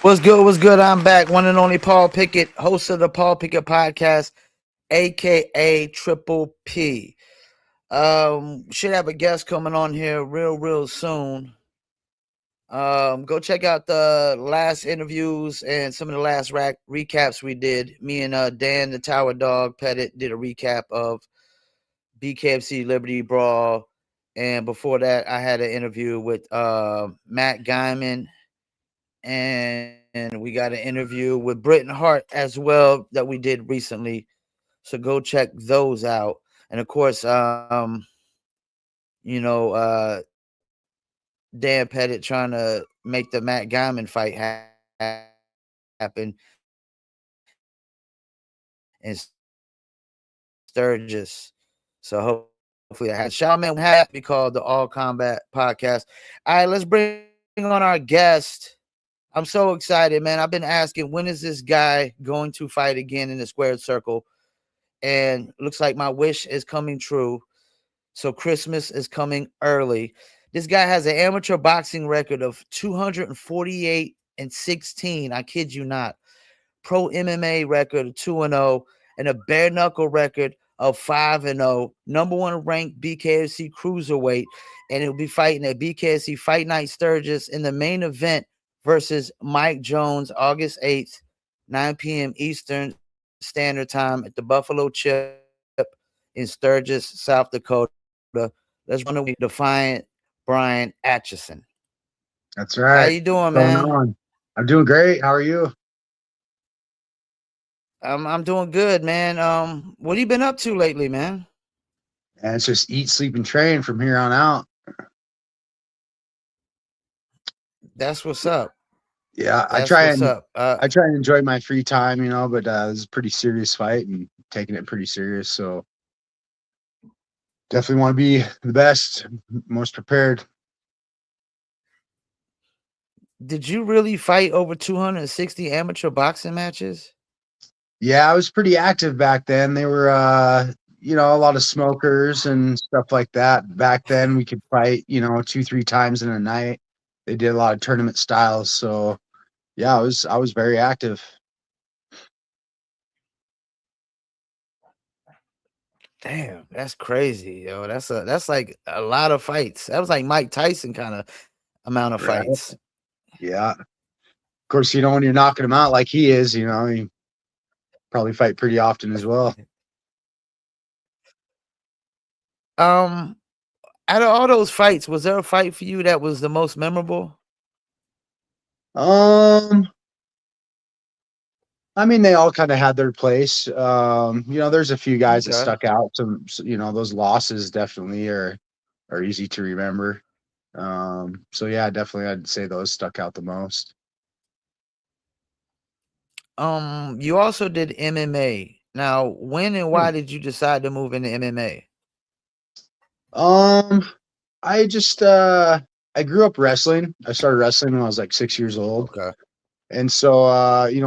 What's good? What's good? I'm back. One and only Paul Pickett, host of the Paul Pickett Podcast, aka Triple P. Should have a guest coming on here real soon. Go check out the last interviews and some of the last recaps we did. Me and Dan the Tower Dog Pettit did a recap of BKFC Liberty Brawl, and before that, I had an interview with Matt Guyman, and we got an interview with Britton Hart as well that we did recently. So go check those out. And of course, you know, Dan Pettit trying to make the Matt Guyman fight happen in Sturgis. So hopefully that happens. Shout man happy called the All Combat Podcast. All right, let's bring on our guest. I'm so excited, man. I've been asking, when is this guy going to fight again in the squared circle? And looks like my wish is coming true. So Christmas is coming early. This guy has an amateur boxing record of 248-16. I kid you not. Pro MMA record of 2-0 and a bare knuckle record of 5-0. Number one ranked BKFC cruiserweight, and he'll be fighting at BKFC Fight Night Sturgis in the main event versus Mike Jones, August 8th, 9 p.m. Eastern Standard Time at the Buffalo Chip in Sturgis, South Dakota. Let's run away. Defiant, Bryant, Acheson. That's right. How you doing, What's man? going on? I'm doing great. How are you? I'm doing good, man. What have you been up to lately, man? And it's just eat, sleep, and train from here on out. That's what's up. Yeah, That's what's up. I try and enjoy my free time, but this is a pretty serious fight and taking it pretty serious. So definitely want to be the best, most prepared. Did you really fight over 260 amateur boxing matches? Yeah, I was pretty active back then. They were a lot of smokers and stuff like that. Back then we could fight, 2-3 times in a night. They did a lot of tournament styles. So yeah, I was very active. Damn, that's crazy, yo. That's like a lot of fights. That was like Mike Tyson kind of amount of Right. fights. Yeah. Of course, when you're knocking him out like he is, you probably fight pretty often as well. Out of all those fights, was there a fight for you that was the most memorable? I mean, they all kind of had their place. There's a few guys that Okay. stuck out. Those losses definitely are easy to remember. So yeah, definitely I'd say those stuck out the most. You also did MMA. Now, when and why did you decide to move into MMA? I just I grew up wrestling. I started wrestling when I was like 6 years old. Okay. And so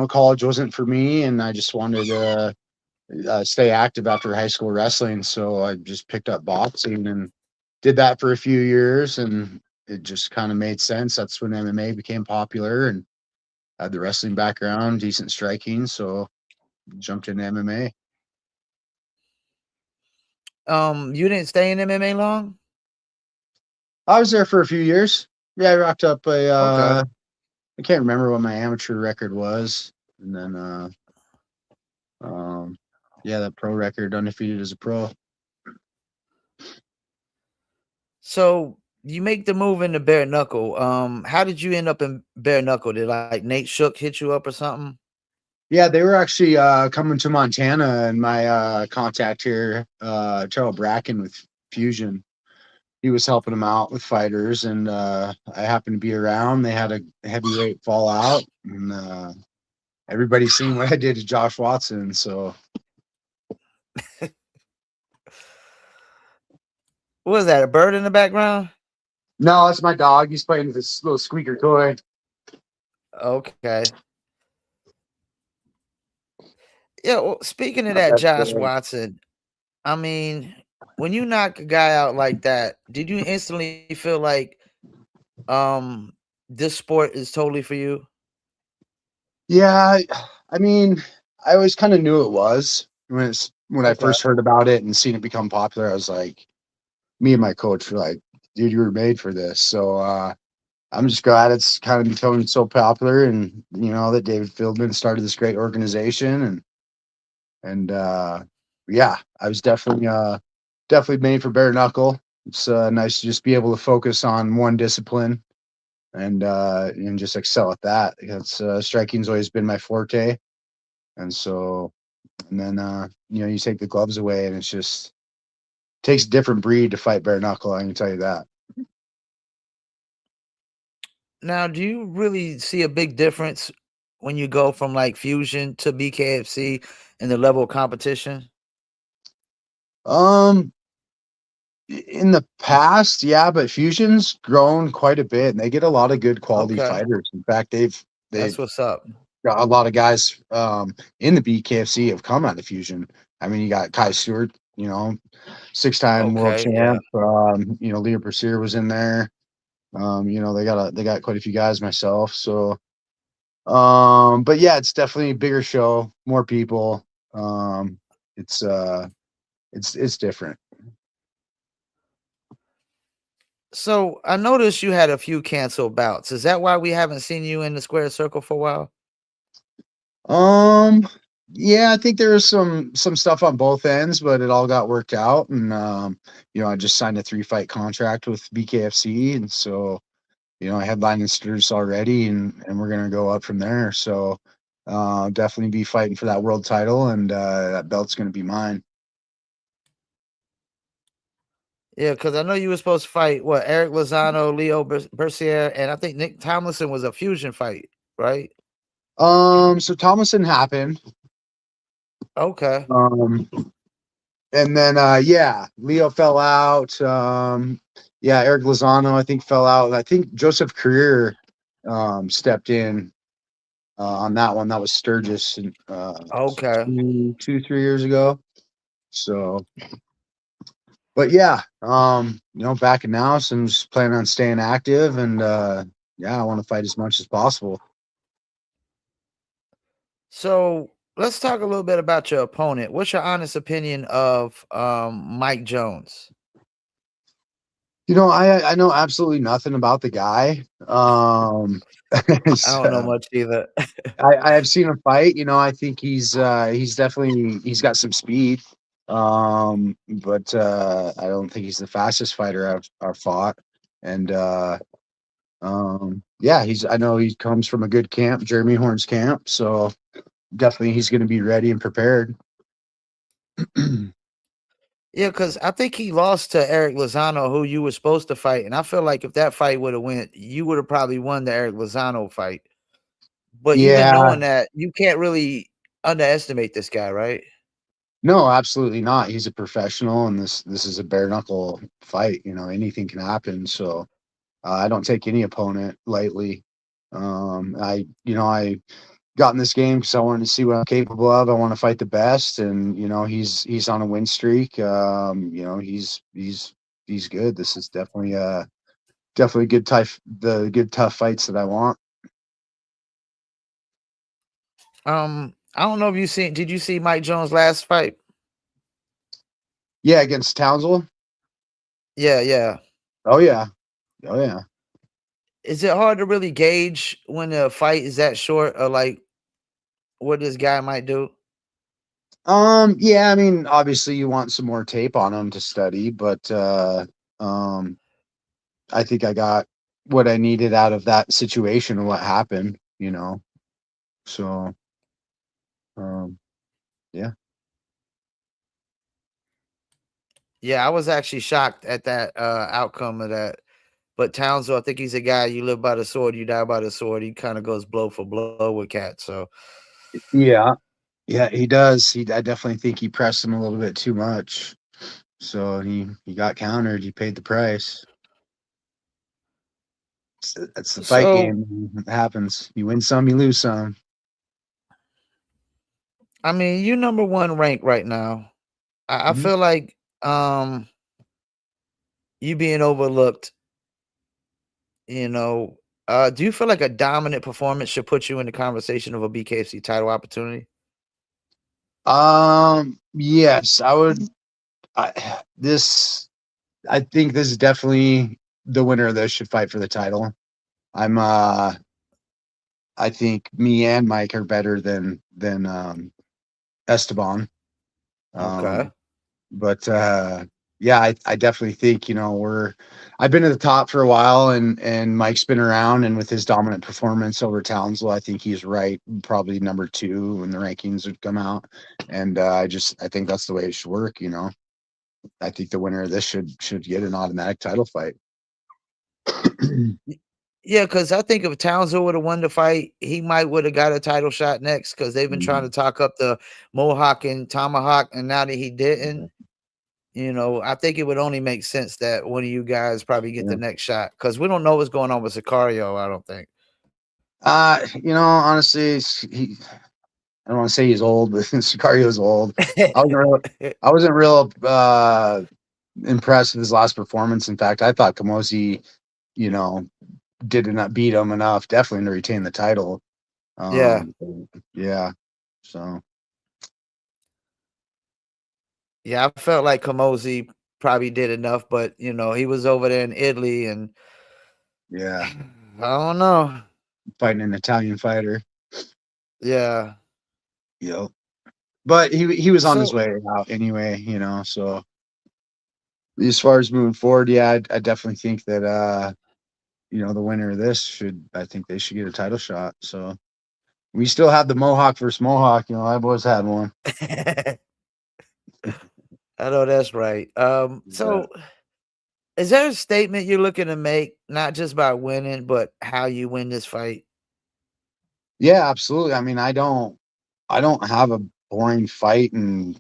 college wasn't for me, and I just wanted to stay active after high school wrestling. So I just picked up boxing and did that for a few years, and it just kind of made sense. That's when MMA became popular, and I had the wrestling background, decent striking, so jumped into MMA. You didn't stay in MMA long? I was there for a few years. Yeah, I racked up Okay. I can't remember what my amateur record was, and then that pro record, undefeated as a pro. So you make the move into bare knuckle. How did you end up in bare knuckle? Did like Nate Shook hit you up or something? Yeah, they were actually coming to Montana, and my contact here, Charles Bracken with Fusion, he was helping them out with fighters, and I happened to be around. They had a heavyweight fallout, and everybody's seen what I did to Josh Watson. So What was that? A bird in the background? no, that's my dog. He's playing with this little squeaker toy. Okay. Yeah. Well, speaking of that, Josh Watson, I mean, when you knock a guy out like that, did you instantly feel like this sport is totally for you? Yeah, I mean, I always kind of knew it was when I Okay. first heard about it and seen it become popular. I was like, me and my coach were like, dude, you were made for this. So I'm just glad it's kind of becoming so popular, and that David Fieldman started this great organization, and yeah, I was definitely made for bare knuckle. It's nice to just be able to focus on one discipline and just excel at that. Because striking's always been my forte, and so and then you take the gloves away, and it's just takes a different breed to fight bare knuckle. I can tell you that. Now, do you really see a big difference when you go from like Fusion to BKFC in the level of competition? Um, in the past, yeah, but Fusion's grown quite a bit, and they get a lot of good quality Okay. fighters. In fact, they've That's what's up. got a lot of guys in the BKFC have come out of Fusion. I mean, you got Kai Stewart, 6-time world Okay, yeah. champ. Leo Percier was in there. They got quite a few guys myself. So, but yeah, it's definitely a bigger show, more people. Um, it's it's different. So I noticed you had a few canceled bouts. Is that why we haven't seen you in the square circle for a while? Um, yeah, I think there was some stuff on both ends, but it all got worked out, and I just signed a 3-fight contract with BKFC, and so I headlined in Sturgis already, and we're gonna go up from there. So definitely be fighting for that world title, and that belt's gonna be mine. Yeah, because I know you were supposed to fight what Eric Lozano, Leo Bercier, and I think Nick Tomlinson was a fusion fight, right? So Thomason happened. Okay. Um, and then yeah, Leo fell out. Yeah, Eric Lozano I think fell out. I think Joseph Career stepped in on that one. That was Sturgis and Okay. 3 years ago. So, but yeah, back in now, so I'm just planning on staying active, and yeah, I want to fight as much as possible. So let's talk a little bit about your opponent. What's your honest opinion of Mike Jones? I know absolutely nothing about the guy. I don't know So much either. I have seen him fight. I think he's got some speed. But I don't think he's the fastest fighter I've fought. And yeah, I know he comes from a good camp, Jeremy Horn's camp. So definitely he's going to be ready and prepared. Yeah, because I think he lost to Eric Lozano, who you were supposed to fight, and I feel like if that fight would have went, you would have probably won the Eric Lozano fight. But even Yeah, knowing that, you can't really underestimate this guy, right? no, absolutely not. He's a professional, and this is a bare knuckle fight. Anything can happen. So I don't take any opponent lightly. I got in this game because I wanted to see what I'm capable of. I want to fight the best, and he's on a win streak. He's good. This is definitely good tough fights that I want. I don't know if you seen. Did you see Mike Jones' last fight? Yeah, against Townsville. Yeah, yeah. Oh yeah, oh yeah. Is it hard to really gauge when a fight is that short, or like what this guy might do? Yeah. I mean, obviously, you want some more tape on him to study, but um, I think I got what I needed out of that situation and what happened. So um, yeah. Yeah, I was actually shocked at that outcome of that. But Townsville, I think he's a guy you live by the sword, you die by the sword. He kind of goes blow for blow with Cat. So Yeah. Yeah, he does. I definitely think he pressed him a little bit too much. So he got countered. He paid the price. That's the fight so game. It happens. You win some, you lose some. I mean, you number one rank right now. I Mhm. feel like you being overlooked, you know. Do you feel like a dominant performance should put you in the conversation of a BKFC title opportunity? Yes, I would. This, I think this is definitely the winner of this should fight for the title. I'm, I think me and Mike are better than Esteban. Okay. Um, but yeah, I definitely think I've been at the top for a while, and Mike's been around, and with his dominant performance over Townsville, I think he's right, probably number two when the rankings would come out, and I think that's the way it should work. I think the winner of this should get an automatic title fight. Y- Yeah, because I think if Townsend would have won the fight, he might would have got a title shot next because they've been trying to talk up the Mohawk and Tomahawk, and now that he didn't, I think it would only make sense that one of you guys probably get the Yeah. next shot because we don't know what's going on with Sicario. I don't think. Honestly, I don't want to say he's old, but Sicario's old. I wasn't real, I wasn't real impressed with his last performance. In fact, I thought Kamosi, you know, did not beat him enough, definitely to retain the title. Yeah, Um, yeah. So yeah, I felt like Kamosi probably did enough, but he was over there in Italy, and yeah, I don't know. fighting an Italian fighter. Yeah. Yep. But he was on his So way out anyway. So as far as moving forward, yeah, I definitely think that the winner of this I think they should get a title shot. So we still have the Mohawk versus Mohawk. I've always had one. I know that's right. Yeah. So is there a statement you're looking to make, not just by winning, but how you win this fight? Yeah, absolutely. I mean, I don't have a boring fight in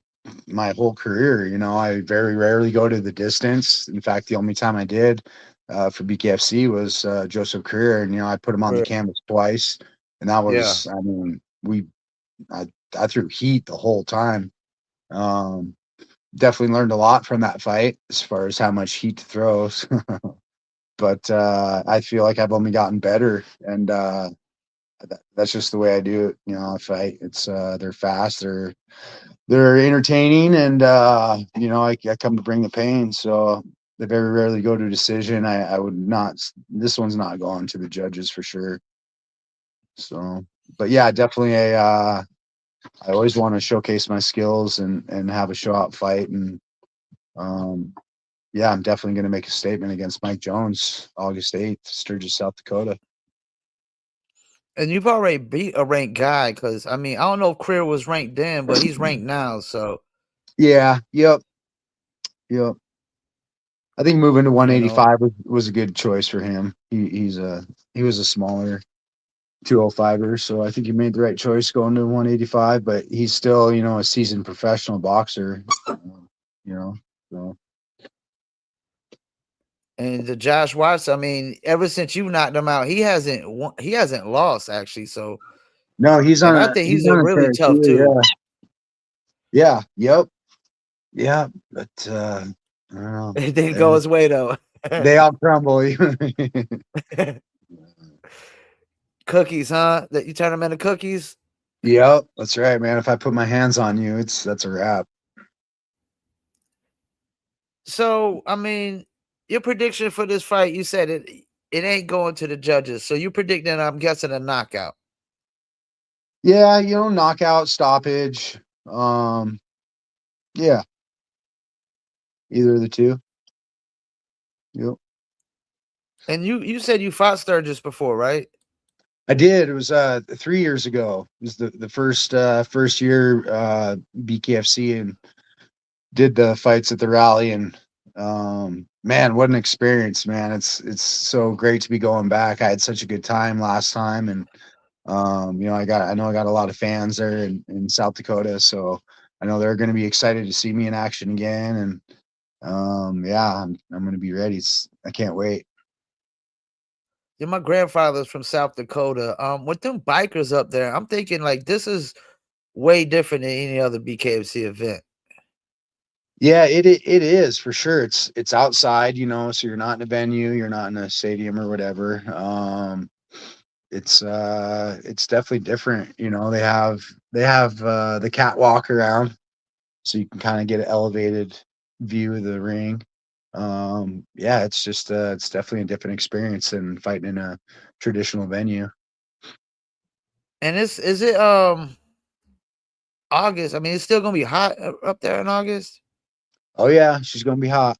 my whole career. I very rarely go to the distance. In fact, the only time I did for BKFC was Joseph Career, and I put him on the Right. canvas twice, and that Yeah. was, I mean, I threw heat the whole time. Um, Definitely learned a lot from that fight as far as how much heat to throw. But I feel like I've only gotten better, and that's just the way I do it. I fight. It's they're fast, they're entertaining, and I come to bring the pain. So they very rarely go to a decision. I would not. This one's not going to the judges for sure. So, but yeah, definitely I always want to showcase my skills and have a show out fight, and um, yeah, I'm definitely going to make a statement against Mike Jones, August 8th, Sturgis, South Dakota. And you've already beat a ranked guy because, I mean, I don't know if Career was ranked then, but he's ranked now. So, Yeah. Yep. Yep. I think moving to you know, 185 was a good choice for him. He was a smaller 205er, so I think he made the right choice going to 185. But he's still, a seasoned professional boxer. You know, so and the Josh Watts, I mean, ever since you knocked him out, he hasn't lost actually. So, no, he's and on I a think he's he's a on a really tear tough too. dude. Yeah, yeah, yep, yeah. But I don't know. It didn't go his way though. They all crumble. Cookies, huh? That you turn them into cookies. Yep, that's right, man. If I put my hands on you, that's a wrap. So, I mean, your prediction for this fight, you said it ain't going to the judges. So you predicting, I'm guessing, a knockout. Yeah, knockout, stoppage. Um, yeah, either of the two. Yep. And you said you fought Sturgis before, right? I did. It was 3 years ago. It was the first year BKFC, and did the fights at the rally, and man, what an experience, man. It's so great to be going back. I had such a good time last time, and I know I got a lot of fans there in South Dakota, so I know they're going to be excited to see me in action again, and yeah, I'm going to be ready. I can't wait. Yeah, my grandfather's from South Dakota. With them bikers up there, I'm thinking like this is way different than any other BKFC event. Yeah, it is for sure. It's outside, so you're not in a venue, you're not in a stadium or whatever. it's definitely different. You know, they have the catwalk around, so you can kind of get an elevated view of the ring. Yeah, it's just it's definitely a different experience than fighting in a traditional venue. And is it August? I mean, it's still gonna be hot up there in August. Oh yeah, she's gonna be hot.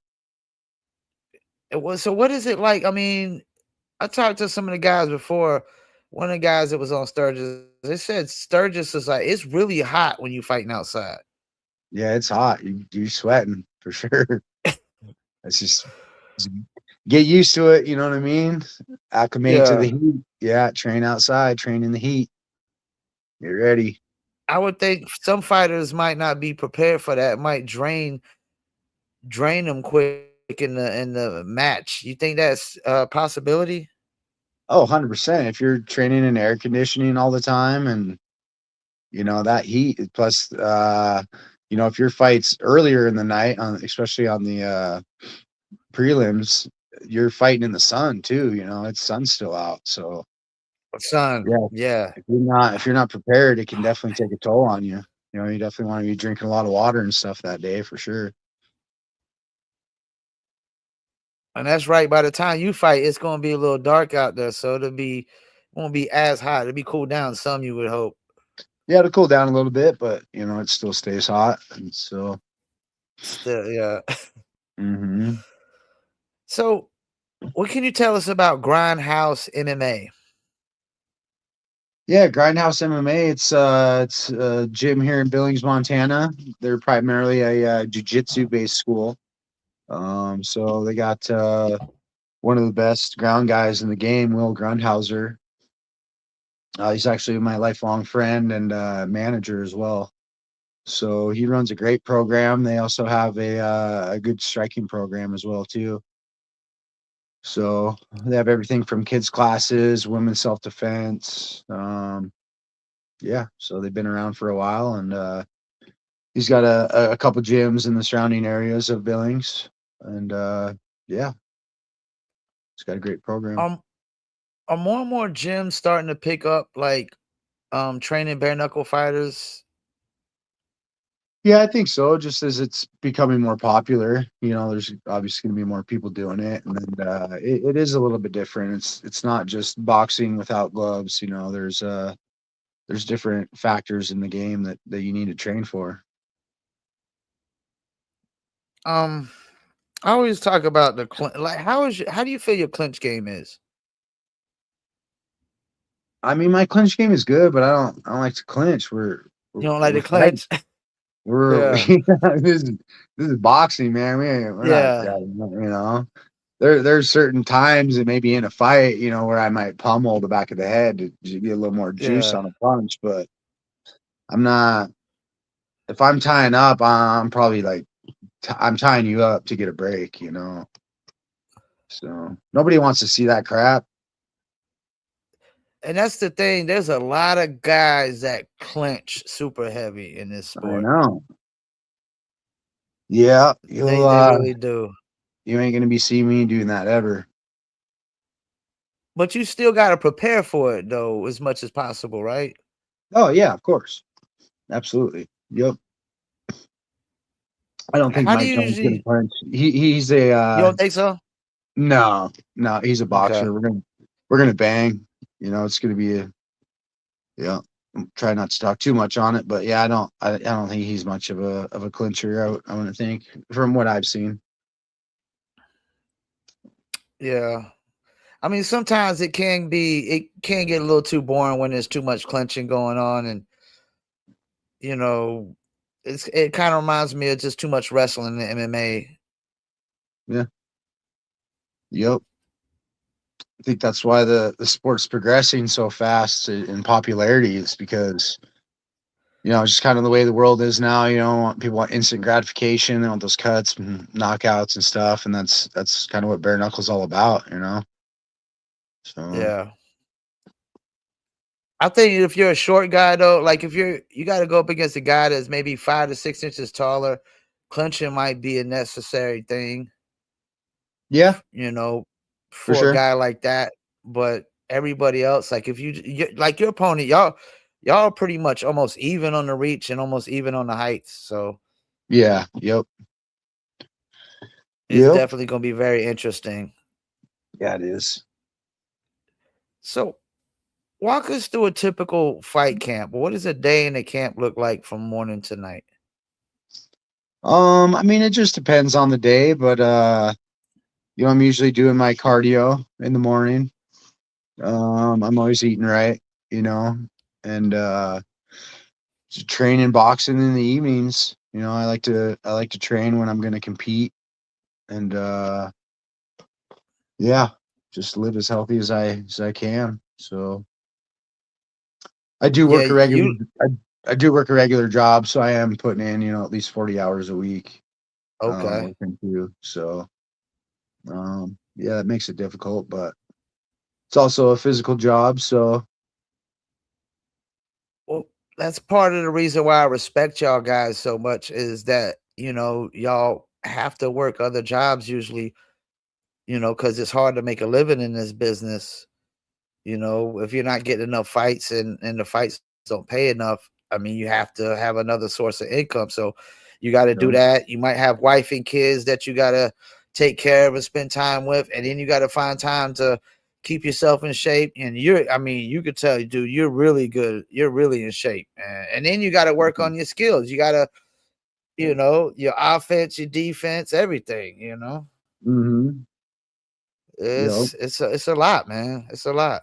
It was so. What is it like? I mean, I talked to some of the guys before. One of the guys that was on Sturgis, they said Sturgis is like it's really hot when you fighting outside. Yeah, it's hot. You're sweating for sure. It's just get used to it. You know what I mean? Acclimate to the Yeah, heat. Yeah, train outside, train in the heat. Get ready. I would think some fighters might not be prepared for that. It might drain them quick in the match. You think that's a possibility? Oh, 100%. If you're training in air conditioning all the time and that heat plus if your fights earlier in the night on especially on the prelims, you're fighting in the sun too, it's sun's still out. So Son, yeah, yeah. if you're not prepared, it can definitely take a toll on you. You definitely want to be drinking a lot of water and stuff that day for sure. And that's right. By the time you fight, it's gonna be a little dark out there, so won't be as hot. It'll be cooled down some, you would hope. Yeah, it'll cool down a little bit, but it still stays hot. And so Still, yeah. hmm So, what can you tell us about Grindhouse MMA? yeah, Grindhouse MMA. It's a gym here in Billings, Montana. They're primarily a jiu-jitsu based school. So they got one of the best ground guys in the game, Will Grundhauser. He's actually my lifelong friend and manager as well. So he runs a great program. They also have a good striking program as well too. So they have everything from kids classes, women's self defense. Yeah, so they've been around for a while, and he's got a couple gyms in the surrounding areas of Billings, and yeah, he's got a great program. Um, are more and more gyms starting to pick up like training bare knuckle fighters? Yeah, I think so. Just as it's becoming more popular, there's obviously going to be more people doing it, and then it is a little bit different. It's not just boxing without gloves. There's different factors in the game that you need to train for. Um, I always talk about like how do you feel your clinch game is? I mean, my clinch game is good, but I don't like to clinch. We're we're, You don't like we're to fighting. clinch? We're Yeah, this is boxing, man. We're not yeah, there's certain times that maybe in a fight, where I might pummel the back of the head to get a little more juice yeah. on a punch, but I'm not. If I'm tying up, I'm probably like I'm tying you up to get a break. So nobody wants to see that crap. And that's the thing. There's a lot of guys that clinch super heavy in this I sport. know. Yeah, They really do. you ain't gonna be seeing me doing that ever. But you still got to prepare for it though, as much as possible, right? Oh yeah, of course, absolutely. Yep. I don't think How do Mike you Jones is gonna usually? punch. He's a You don't think so? no, he's a Okay. boxer. We're gonna bang. It's gonna be a yeah. Try not to talk too much on it, but yeah, I don't think he's much of a clincher. I want to think from what I've seen. Yeah. I mean, sometimes it can get a little too boring when there's too much clinching going on, and you know, it kind of reminds me of just too much wrestling in MMA. Yeah. Yep. I think that's why the sport's progressing so fast in popularity is because it's just kind of the way the world is now. People want instant gratification. They want those cuts and knockouts and stuff, and that's kind of what bare knuckles all about. So Yeah. I think if you're a short guy though, like if you got to go up against a guy that's maybe 5 to 6 inches taller, clinching might be a necessary thing, yeah, you know, for for a sure. guy like that. But everybody else. Like if like your opponent, y'all are pretty much almost even on the reach and almost even on the heights. So Yeah. Yep. it's Yep. definitely going to be very interesting. Yeah, it is. So walk us through a typical fight camp. What does a day in the camp look like from morning to night? I mean, it just depends on the day, but I'm usually doing my cardio in the morning. I'm always eating right, you know, and training boxing in the evenings. I like to train when I'm going to compete, and yeah, just live as healthy as I can. So I do Yeah, work a regular I, I do work a regular job, so I am putting in, at least 40 hours a week, okay. working too. So yeah, that makes it difficult, but it's also a physical job. So Well, that's part of the reason why I respect y'all guys so much is that, y'all have to work other jobs usually, because it's hard to make a living in this business. If you're not getting enough fights and the fights don't pay enough, I mean, you have to have another source of income. So you got to do yeah. that. You might have wife and kids that you got to take care of and spend time with. And then you got to find time to keep yourself in shape. And I mean, you could tell, dude, you're really good. You're really in shape, man. And then you got to work on your skills. You got to, your offense, your defense, everything. Mm-hmm. Yep. It's a lot, man. It's a lot.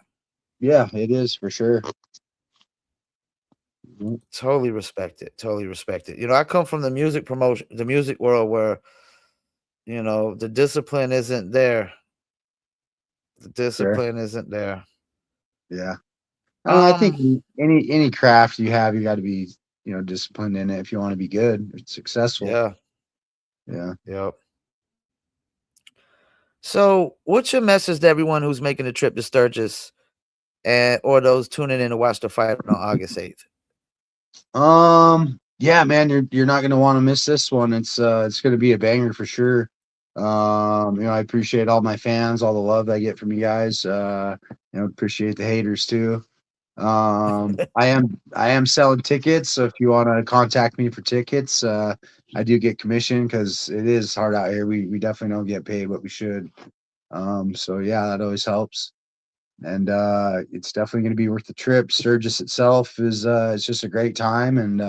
Yeah, it is for sure. Mhm. Totally respect it. Totally respect it. I come from the music promotion, the music world where, the discipline isn't there. The Sure. discipline isn't there. Yeah. I don't know. I think Um, any craft you have, you got to be, disciplined in it if you want to be good or successful. yeah, Yeah. yep. So, what's your message to everyone who's making the trip to Sturgis and or those tuning in to watch the fight on August 8th? Yeah, man, you're not gonna want to miss this one. It's gonna be a banger for sure. I appreciate all my fans, all the love I get from you guys. Appreciate the haters too. I am selling tickets, so if you want to contact me for tickets, I do get commission because it is hard out here. We definitely don't get paid what we should. So yeah, that always helps. And it's definitely going to be worth the trip. Sturgis itself is it's just a great time, and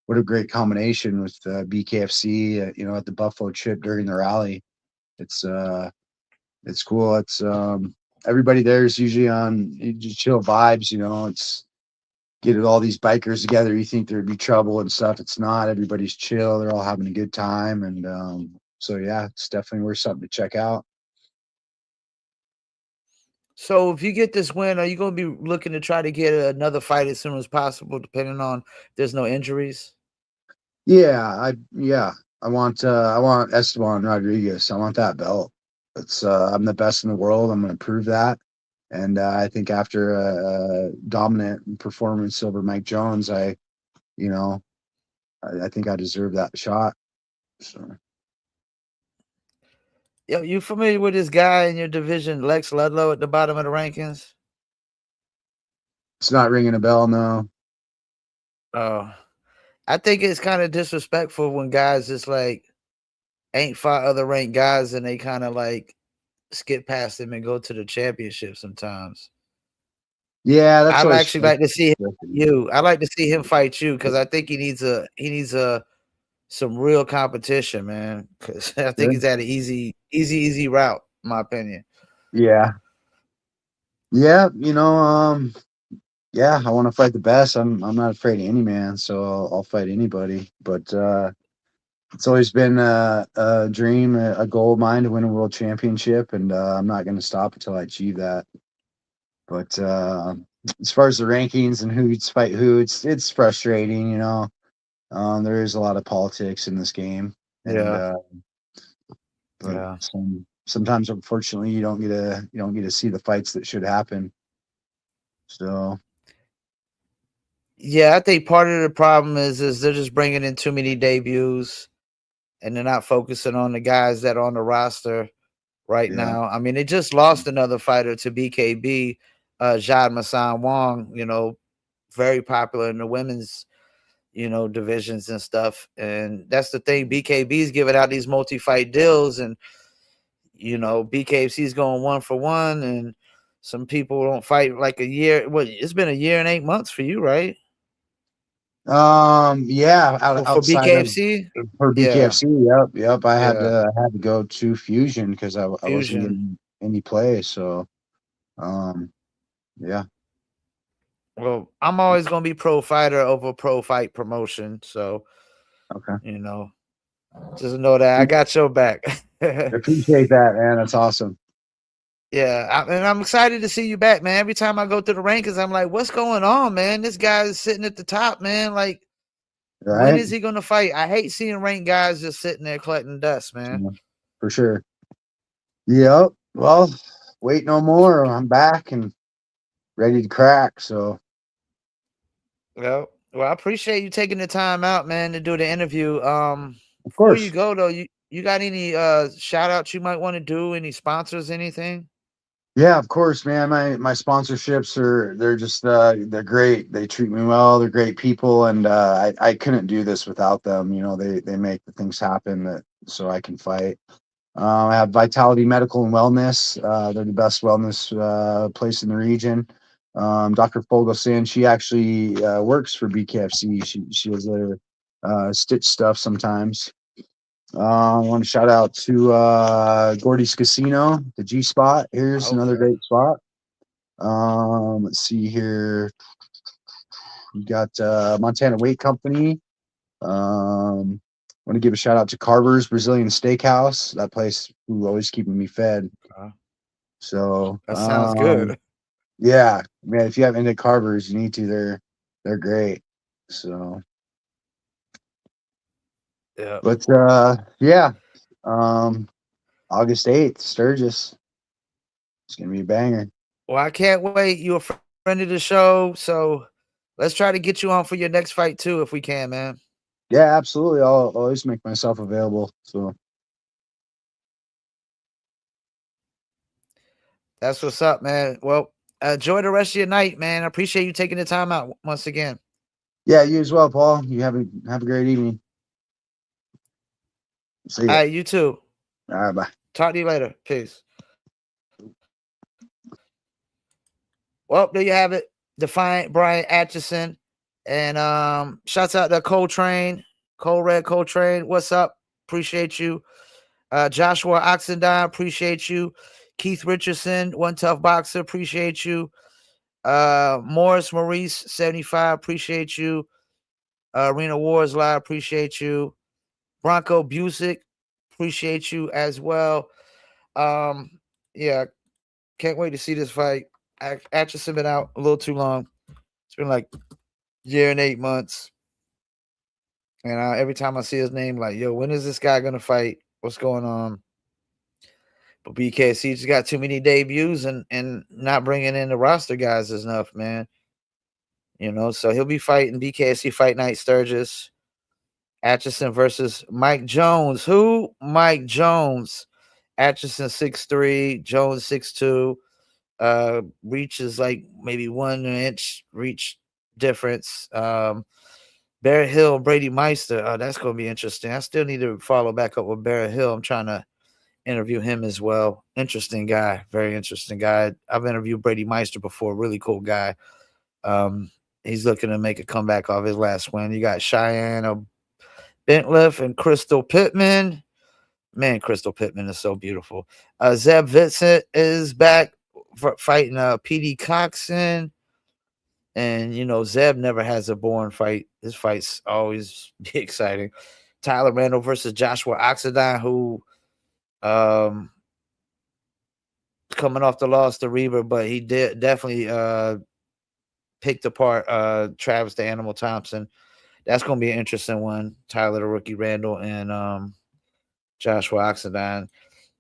what a great combination with BKFC. At the Buffalo Chip during the rally. It's uh, it's cool. It's everybody there is usually on just chill vibes. It's get all these bikers together. You think there'd be trouble and stuff. It's not. Everybody's chill. They're all having a good time, and so yeah, it's definitely worth something to check out. So, if you get this win, are you going to be looking to try to get another fight as soon as possible, depending on if there's no injuries? Yeah, I want Esteban Rodriguez. I want that belt. I'm the best in the world. I'm going to prove that. And I think after a dominant performance over Mike Jones, you know, I think I deserve that shot. So Yo, you familiar with this guy in your division, Lex Ludlow, at the bottom of the rankings? it's not ringing a bell, no. Oh, I think it's kind of disrespectful when guys just like ain't fought other ranked guys and they kind of like skip past him and go to the championship sometimes. Yeah, that's I'd always actually like to see him fight frustrating. you. I'd like to see him fight you because I think he needs a some real competition, man. Because I think Sure. he's at an easy route, in my opinion. Yeah, yeah. Yeah, I want to fight the best. I'm not afraid of any man, so I'll fight anybody. But it's always been a dream, a goal of mine to win a world championship, and I'm not going to stop until I achieve that. But as far as the rankings and who's fight who, it's frustrating. There is a lot of politics in this game, and Yeah, but yeah, sometimes, unfortunately, you don't get to see the fights that should happen. So yeah. I think part of the problem is they're just bringing in too many debuts and they're not focusing on the guys that are on the roster. right Yeah. now. I mean, they just lost another fighter to BKB, Jad Masan Wong, very popular in the women's, divisions and stuff. And that's the thing. BKB's giving out these multi-fight deals, and BKFC's going 1 for 1, and some people don't fight like a year. What, it's been a year and 8 months for you, right? Yeah, For outside of BKFC? for Yeah, BKFC, yep. I had yeah. to go to Fusion because I wasn't Fusion. getting any play. So, um, yeah, Well, I'm always gonna be pro fighter over pro fight promotion. So, okay. you know, just know that I got your back. Appreciate that, man. That's awesome. Yeah, and I'm excited to see you back, man. Every time I go through the rankings, I'm like, what's going on, man? This guy is sitting at the top, man. Like, when Right? is he gonna fight? I hate seeing ranked guys just sitting there collecting dust, man. Yeah, for sure. Yep. Well, wait no more. I'm back and ready to crack. So, Well, I appreciate you taking the time out, man, to do the interview. of Before you course. go though, you got any shout outs you might want to do? Any sponsors, anything? Yeah, of course, man. My sponsorships they're just they're great. They treat me well. They're great people, and I couldn't do this without them. They make the things happen that so I can fight. I have Vitality Medical and Wellness. They're the best wellness place in the region. Dr. Fogelson, she actually works for BKFC. She has their stitch stuff sometimes. I want to shout out to Gordy's Casino, the G Spot. Here's another Okay. great spot. Let's see here. You got Montana Weight Company. Want to give a shout out to Carver's Brazilian Steakhouse. That place who always keeping me fed. Uh, So that sounds good. yeah, man, if you have into Carver's, you need to. They're great. So, Yeah. but yeah, um, August 8th, Sturgis. It's gonna be a banger. Well, I can't wait. You're a friend of the show, so let's try to get you on for your next fight too, if we can, man. Yeah, absolutely. I'll always make myself available. So That's what's up, man. Well, enjoy the rest of your night, man. I appreciate you taking the time out once again. yeah, you as well, Paul. You have a great evening. See All ya. right, you too. All right, bye. Talk to you later. Peace. Well, there you have it. Defiant Bryant Acheson. And shouts out to Coltrane, Coltrane. What's up? Appreciate you. Joshua Oxendine, appreciate you. Keith Richardson, One Tough Boxer, appreciate you. Morris Maurice, 75, appreciate you. Arena Wars Live, appreciate you. Bronco Busick, appreciate you as well. Yeah, can't wait to see this fight. Atchison been out a little too long. It's been like year and 8 months. And every time I see his name, like, yo, when is this guy gonna fight? What's going on? But BKC just got too many debuts and not bringing in the roster guys enough, man. So he'll be fighting BKC Fight Night Sturgis. Acheson versus Mike Jones. Who? Mike Jones. Acheson 6'3", Jones 6'2". Reach is like maybe 1 inch reach difference. Barrett Hill, Brady Meister. That's gonna be interesting. I still need to follow back up with Barrett Hill. I'm trying to interview him as well. Interesting guy, very interesting guy. I've interviewed Brady Meister before, really cool guy. He's looking to make a comeback off his last win. You got Cheyenne Bentliff and Crystal Pittman. Man, Crystal Pittman is so beautiful. Zeb Vincent is back fighting PD Coxon. And, Zeb never has a boring fight. His fights always be exciting. Tyler Randall versus Joshua Oxendine, who coming off the loss to Reber, but he did definitely picked apart Travis the Animal Thompson. That's going to be an interesting one. Tyler the Rookie Randall and Joshua Oxendine.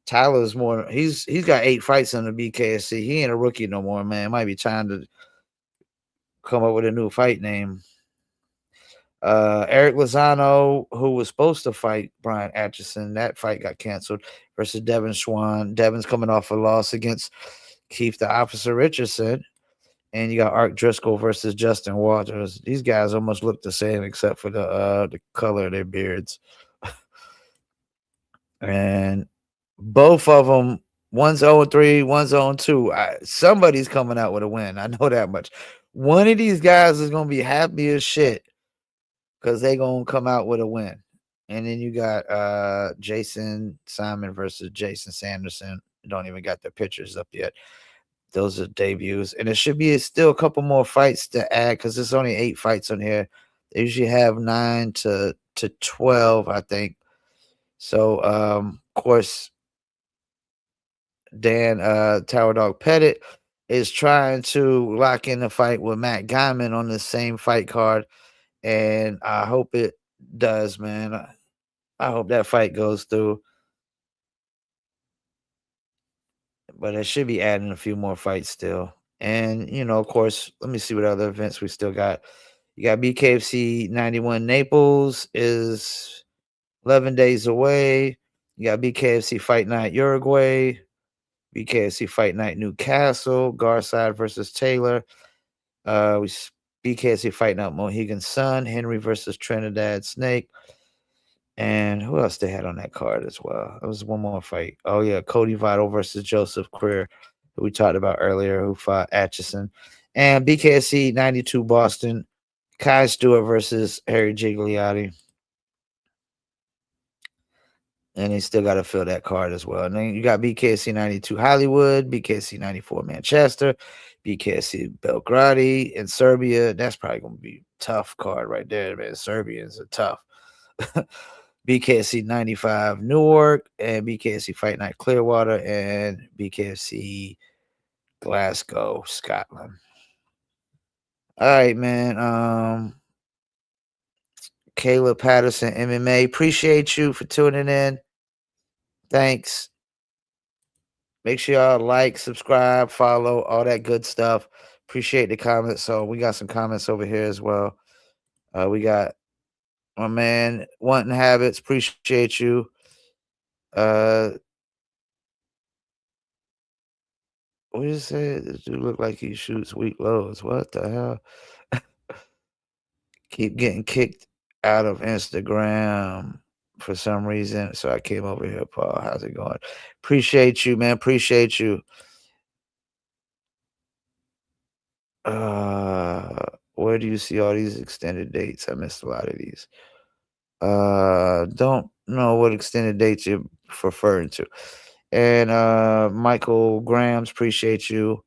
Tyler's more. He's got 8 fights in the BKSC. He ain't a rookie no more, man. It might be time to come up with a new fight name. Eric Lozano, who was supposed to fight Brian Acheson, that fight got canceled, versus Devin Schwan. Devin's coming off a loss against Keith the Officer Richardson. And you got Art Driscoll versus Justin Walters. These guys almost look the same except for the color of their beards. And both of them, one's 0-3, one's 0-2. Somebody's coming out with a win. I know that much. One of these guys is going to be happy as shit because they're going to come out with a win. And then you got Jason Simon versus Jason Sanderson. Don't even got the pictures up yet. Those are debuts. And there should be still a couple more fights to add because there's only 8 fights on here. They usually have 9 to 12, I think. So, of course, Dan Tower Dog Pettit is trying to lock in the fight with Matt Guyman on the same fight card. And I hope it does, man. I hope that fight goes through. But it should be adding a few more fights still. And, of course, let me see what other events we still got. You got BKFC 91 Naples is 11 days away. You got BKFC Fight Night Uruguay, BKFC Fight Night Newcastle, Garside versus Taylor. BKFC Fight Night Mohegan Sun, Henry versus Trinidad Snake. And who else they had on that card as well? There was one more fight. Oh, yeah, Cody Vital versus Joseph Creer, who we talked about earlier, who fought Acheson. And BKFC 92 Boston, Kai Stewart versus Harry Gigliotti. And they still got to fill that card as well. And then you got BKFC 92 Hollywood, BKFC 94 Manchester, BKFC Belgrade in Serbia. That's probably going to be a tough card right there, man. Serbians are tough. BKFC 95 Newark, and BKFC Fight Night Clearwater, and BKFC Glasgow, Scotland. All right, man. Caleb Patterson, MMA. Appreciate you for tuning in. Thanks. Make sure y'all like, subscribe, follow, all that good stuff. Appreciate the comments. So we got some comments over here as well. We got my man Wanting Habits. Appreciate you. What did you say? This dude look like he shoots weak lows. What the hell? Keep getting kicked out of Instagram for some reason. So I came over here, Paul. How's it going? Appreciate you, man. Appreciate you. Where do you see all these extended dates? I missed a lot of these. Don't know what extended dates you're referring to. And Michael Grams, appreciate you.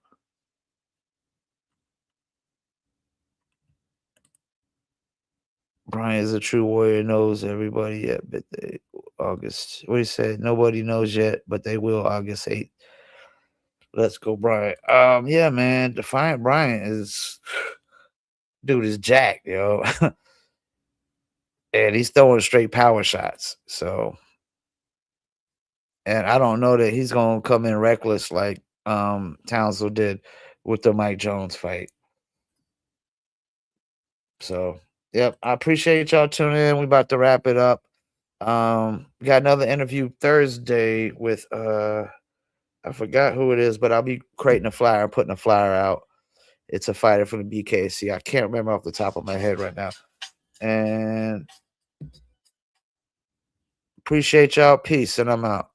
Bryant is a true warrior, knows everybody yet, but August. What he said, nobody knows yet, but they will August 8th. Let's go, Bryant. Yeah, man. Defiant Bryant is dude is jacked, yo. And he's throwing straight power shots. So, and I don't know that he's gonna come in reckless like Townsend did with the Mike Jones fight. So, yep, I appreciate y'all tuning in. We about to wrap it up. We got another interview Thursday with I forgot who it is, but I'll be creating a flyer, putting a flyer out. It's a fighter from the BKC. I can't remember off the top of my head right now. And appreciate y'all. Peace, and I'm out.